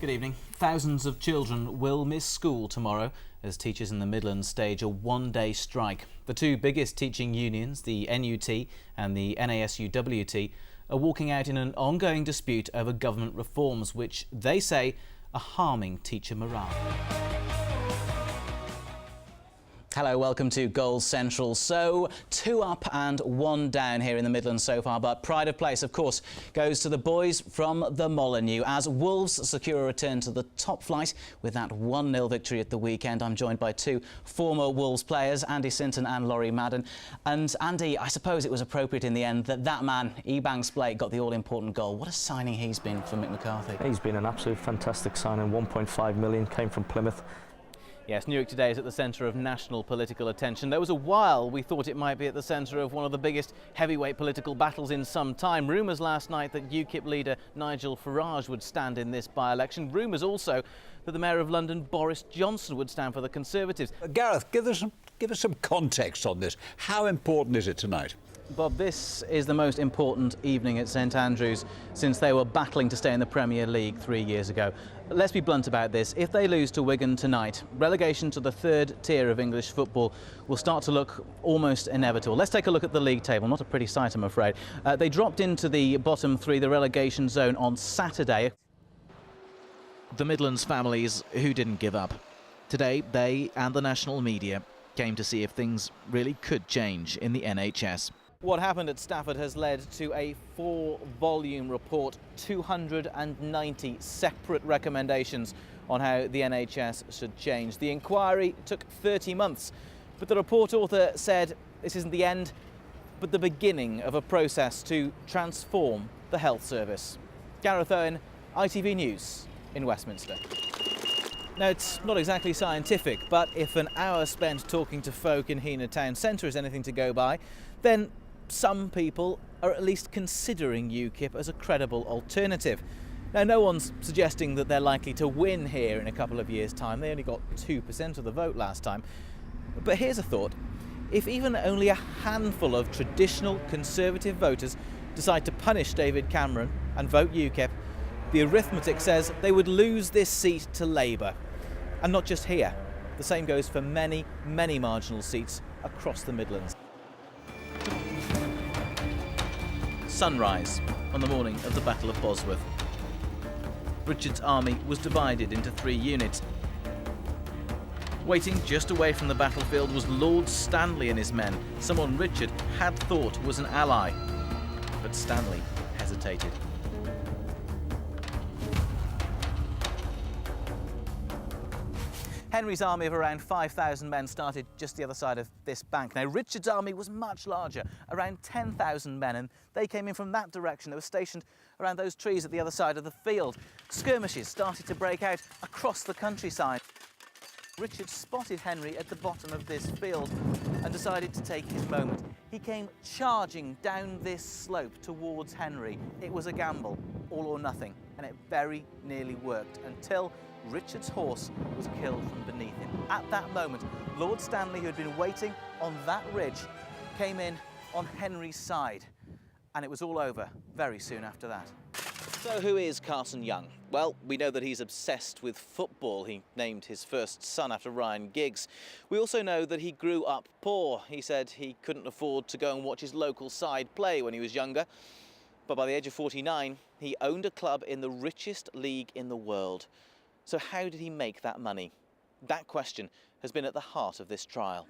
Good evening. Thousands of children will miss school tomorrow as teachers in the Midlands stage a one-day strike. The two biggest teaching unions, the NUT and the NASUWT, are walking out in an ongoing dispute over government reforms which they say are harming teacher morale. Hello, welcome to Goals Central. So, 2 up and 1 down here in the Midlands so far, but pride of place, of course, goes to the boys from the Molineux as Wolves secure a return to the top flight with that 1-0 victory at the weekend. I'm joined by 2 former Wolves players, Andy Sinton and Laurie Madden. And Andy, I suppose it was appropriate in the end that man, Ebanks Blake, got the all-important goal. What a signing he's been for Mick McCarthy. He's been an absolute fantastic signing. 1.5 million, came from Plymouth. Yes, Newark today is at the centre of national political attention. There was a while we thought it might be at the centre of one of the biggest heavyweight political battles in some time. Rumours last night that UKIP leader Nigel Farage would stand in this by-election. Rumours also that the Mayor of London, Boris Johnson, would stand for the Conservatives. Gareth, give us some context on this. How important is it tonight? Bob, this is the most important evening at St Andrews since they were battling to stay in the Premier League 3 years ago. Let's be blunt about this. If they lose to Wigan tonight, relegation to the 3rd tier of English football will start to look almost inevitable. Let's take a look at the league table. Not a pretty sight, I'm afraid. They dropped into the bottom 3, the relegation zone, on Saturday. The Midlands families who didn't give up. Today, they and the national media came to see if things really could change in the NHS. What happened at Stafford has led to a 4-volume report, 290 separate recommendations on how the NHS should change. The inquiry took 30 months, but the report author said this isn't the end, but the beginning of a process to transform the health service. Gareth Owen, ITV News in Westminster. Now, it's not exactly scientific, but if an hour spent talking to folk in Heanor Town Centre is anything to go by, then some people are at least considering UKIP as a credible alternative. Now, no one's suggesting that they're likely to win here in a couple of years' time. They only got 2% of the vote last time. But here's a thought. If even only a handful of traditional Conservative voters decide to punish David Cameron and vote UKIP, the arithmetic says they would lose this seat to Labour. And not just here. The same goes for many, many marginal seats across the Midlands. Sunrise on the morning of the Battle of Bosworth. Richard's army was divided into 3 units. Waiting just away from the battlefield was Lord Stanley and his men, someone Richard had thought was an ally. But Stanley hesitated. Henry's army of around 5,000 men started just the other side of this bank. Now, Richard's army was much larger, around 10,000 men, and they came in from that direction. They were stationed around those trees at the other side of the field. Skirmishes started to break out across the countryside. Richard spotted Henry at the bottom of this field and decided to take his moment. He came charging down this slope towards Henry. It was a gamble, all or nothing, and it very nearly worked until Richard's horse was killed from beneath him. At that moment, Lord Stanley, who had been waiting on that ridge, came in on Henry's side, and it was all over very soon after that. So who is Carson Young? Well, we know that he's obsessed with football. He named his first son after Ryan Giggs. We also know that he grew up poor. He said he couldn't afford to go and watch his local side play when he was younger. But by the age of 49, he owned a club in the richest league in the world. So how did he make that money? That question has been at the heart of this trial.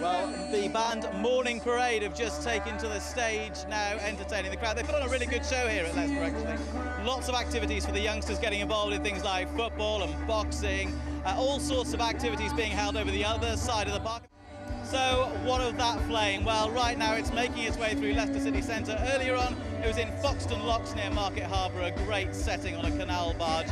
Well, the band Morning Parade have just taken to the stage now, entertaining the crowd. They put on a really good show here at Leicester, actually. Lots of activities for the youngsters, getting involved in things like football and boxing. All sorts of activities being held over the other side of the park. So what of that flame? Well, right now it's making its way through Leicester city centre. Earlier on, it was in Foxton Locks near Market Harbour, a great setting on a canal barge.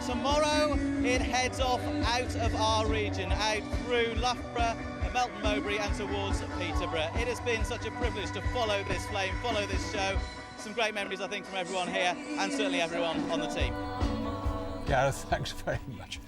Tomorrow, it heads off out of our region, out through Loughborough, Melton Mowbray and towards Peterborough. It has been such a privilege to follow this flame, follow this show. Some great memories, I think, from everyone here and certainly everyone on the team. Gareth, thanks very much.